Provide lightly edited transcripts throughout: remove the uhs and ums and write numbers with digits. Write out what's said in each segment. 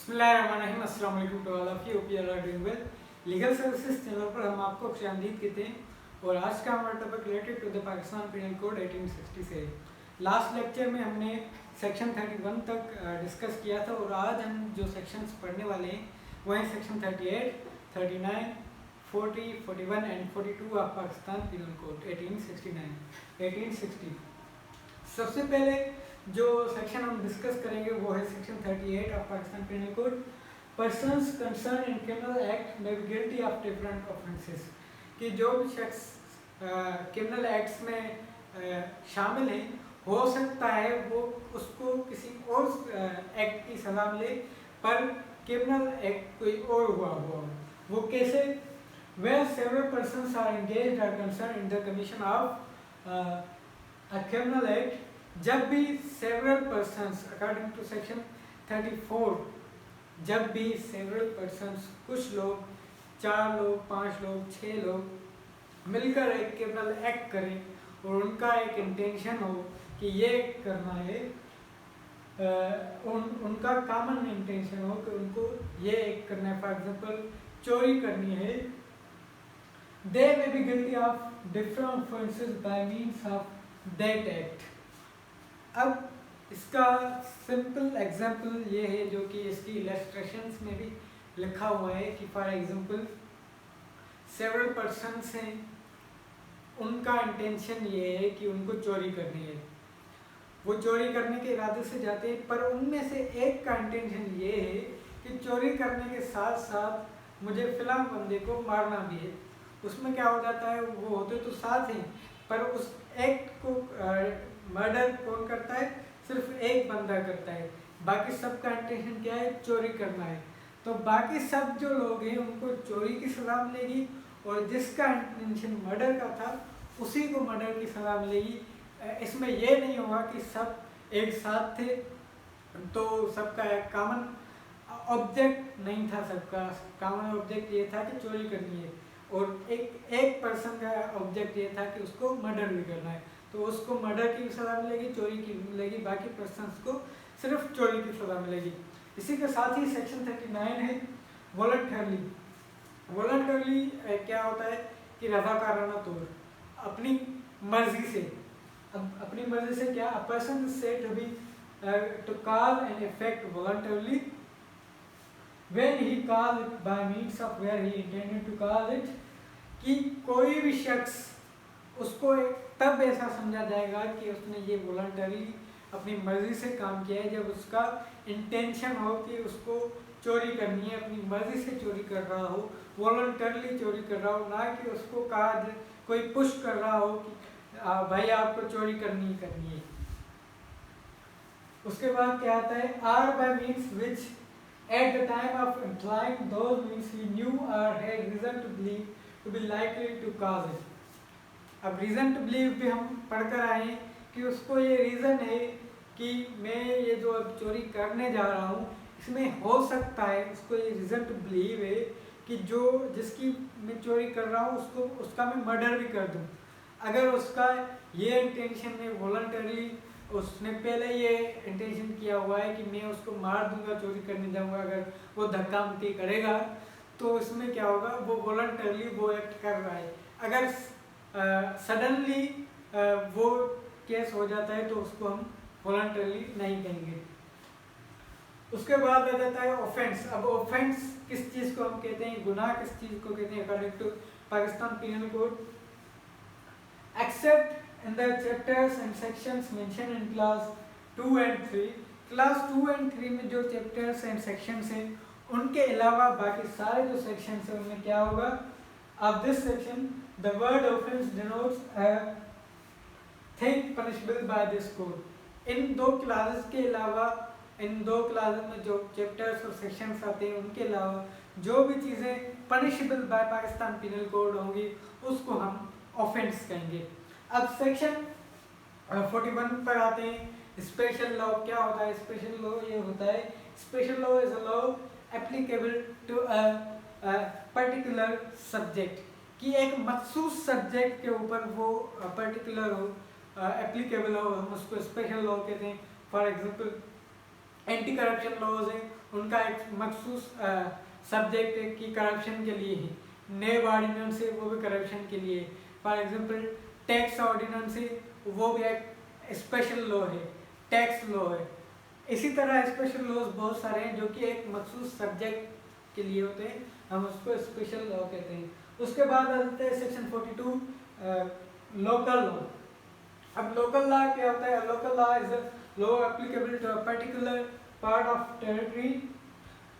बिस्मिल्लाहिर्रहमानिर्रहीम, अस्सलाम वालेकुम to all of you. Hope you are doing well. Legal services channel पर हम आपको खुशामदीद कहते हैं और आज का हमारा topic related to the Pakistan penal code 1860 से। लास्ट लेक्चर में हमने सेक्शन 31 तक डिस्कस किया था और आज हम जो सेक्शंस पढ़ने वाले हैं वो हैं section 38, 39, 40, 41 and 42 of Pakistan penal code 1860। सबसे पहले जो सेक्शन हम डिस्कस करेंगे वो है section 38 of Pakistan penal code. Persons concern in criminal act में be guilty of different offences, कि जो भी शख्स क्रिमिनल एक्ट्स में शामिल है हो सकता है वो उसको किसी और एक्ट की सजा मिले पर क्रिमिनल एक्ट कोई और हुआ हुआ। वो कैसे? Where several persons are engaged or concerned in the commission of a criminal act, जब भी several persons according to section 34, जब भी सेवरल पर्सन्स कुछ लोग, 4 लोग, 5 लोग, 6 लोग मिलकर एक क्रिमिनल एक्ट करें और उनका एक इंटेंशन हो कि ये करना है, उनका कॉमन इंटेंशन हो कि उनको ये एक करना है, फॉर एग्जांपल चोरी करनी है, they may be guilty of different offences by means of that act. अब इसका सिंपल एग्जांपल ये है जो कि इसकी इलस्ट्रेशंस में भी लिखा हुआ है कि फॉर एग्जांपल सेवरल पर्सन्स हैं, उनका इंटेंशन ये है कि उनको चोरी करनी है, वो चोरी करने के इरादे से जाते हैं, पर उनमें से एक का इंटेंशन ये है कि चोरी करने के साथ साथ मुझे फिलहाल बंदे को मारना भी है। उसमें क्या हो जाता है, वो होते तो साथ हैं पर उस एक्ट को मर्डर कौन करता है? सिर्फ एक बंदा करता है, बाकी सबका इंटेंशन क्या है? चोरी करना है। तो बाकी सब जो लोग हैं उनको चोरी की सज़ा मिलेगी और जिसका इंटेंशन मर्डर का था उसी को मर्डर की सज़ा मिलेगी। इसमें ये नहीं होगा कि सब एक साथ थे तो सबका एक कॉमन ऑब्जेक्ट नहीं था, सबका कॉमन ऑब्जेक्ट ये था कि चोरी करनी है और एक पर्सन का ऑब्जेक्ट ये था कि उसको मर्डर भी करना है, तो उसको मर्डर की भी सज़ा मिलेगी, चोरी की भी मिलेगी, बाकी पर्सन्स को सिर्फ चोरी की सज़ा मिलेगी। इसी के साथ ही सेक्शन 39 है वॉलंटरली। वॉलंटरली क्या होता है कि रज़ाकाराना तौर, अपनी मर्जी से। अब अपनी मर्जी से क्या? A person is said to be to call an effect voluntarily when he call it by means of where he intended to call it, कि कोई भी शख्स उसको तब ऐसा समझा जाएगा कि उसने ये वॉलंटरी अपनी मर्जी से काम किया है जब उसका इंटेंशन हो कि उसको चोरी करनी है, अपनी मर्जी से चोरी कर रहा हो, वॉलंटरली चोरी कर रहा हो, ना कि उसको कहा कोई पुश कर रहा हो कि भाई आपको चोरी करनी है। उसके बाद क्या आता है? Or by means which at the time of employing those means he knew or had reason to believe to be likely to cause it। अब reason to believe भी हम पढ़कर आए कि उसको ये reason है कि मैं ये जो अब चोरी करने जा रहा हूँ इसमें हो सकता है, उसको ये reason to believe है कि जो जिसकी मैं चोरी कर रहा हूँ उसका मैं मर्डर भी कर दूँ। अगर उसका ये इंटेंशन है वॉलंटरली, उसने पहले ये इंटेंशन किया हुआ है कि मैं उसको मार दूंगा, चोरी करने जाऊंगा, अगर वो धक्का मुक्की करेगा तो इसमें क्या होगा? वो वॉलंटरली वो एक्ट कर रहा है। अगर सडनली वो केस हो जाता है तो उसको हम वॉलंटरली नहीं कहेंगे। उसके बाद आ जाता है ऑफेंस। अब ऑफेंस किस चीज़ को हम कहते हैं, गुनाह किस चीज़ को कहते हैं according to Pakistan penal code? Except in the chapters and sections mentioned in class 2 and 3, class 2 and 3 में जो chapters and sections हैं उनके अलावा बाकी सारे जो sections हैं उनमें क्या होगा? of this section the word offense denotes a thing punishable by this code। इन दो classes के अलावा, इन दो classes में जो chapters और sections आते हैं उनके अलावा जो भी चीज़ें punishable by Pakistan penal code होंगी उसको हम offense कहेंगे। अब सेक्शन 41 पर आते हैं। स्पेशल लॉ क्या होता है? स्पेशल लॉ ये होता है, special law is a law applicable to a particular subject, कि एक मखसूस सब्जेक्ट के ऊपर वो पर्टिकुलर हो, एप्लीकेबल हो, हम उसको स्पेशल लॉ कहते हैं। For example anti corruption laws हैं उनका एक मखसूस सब्जेक्ट है कि करप्शन के लिए है। नेब ऑर्डिनेंस है वो भी करप्शन के लिए। फॉर एग्जांपल टैक्स ऑर्डिनेंस है वो भी एक स्पेशल लॉ है, टैक्स लॉ है। इसी तरह स्पेशल लॉज बहुत सारे हैं जो कि एक मखसूस सब्जेक्ट के लिए होते हैं, हम उसको स्पेशल लॉ कहते हैं। उसके बाद आते हैं सेक्शन 42 लोकल लॉ। अब लोकल लॉ क्या होता है? Local law is a law applicable to a particular part of territory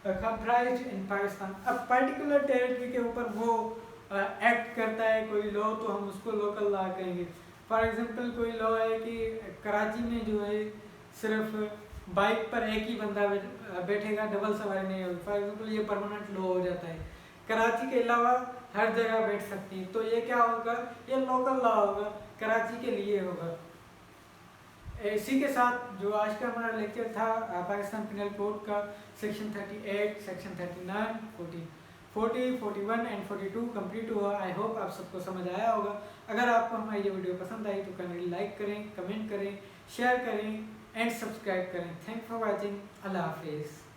comprised in Pakistan. अब पर्टिकुलर टेरिटरी के ऊपर वो एक्ट करता है कोई लॉ, तो हम उसको लोकल लॉ कहेंगे। फॉर एग्जांपल कोई लॉ है कि कराची में जो है सिर्फ बाइक पर एक ही बंदा बैठेगा, डबल सवारी नहीं होगी। फॉर एग्जांपल ये परमानेंट लॉ हो जाता है। कराची के अलावा हर जगह बैठ सकती है, तो ये क्या होगा? ये लोकल लॉ होगा, कराची के लिए होगा। इसी के साथ जो आज का हमारा लेक्चर था पाकिस्तान पिनल कोड का सेक्शन 38, सेक्शन 39, 40, 41 एंड 42 कंप्लीट हुआ। आई होप आप सबको समझ आया होगा। अगर आपको हमारी ये वीडियो पसंद आई तो काइंडली लाइक करें, कमेंट करें, शेयर करें एंड सब्सक्राइब करें। Thank for watching. अल्लाह हाफिज़।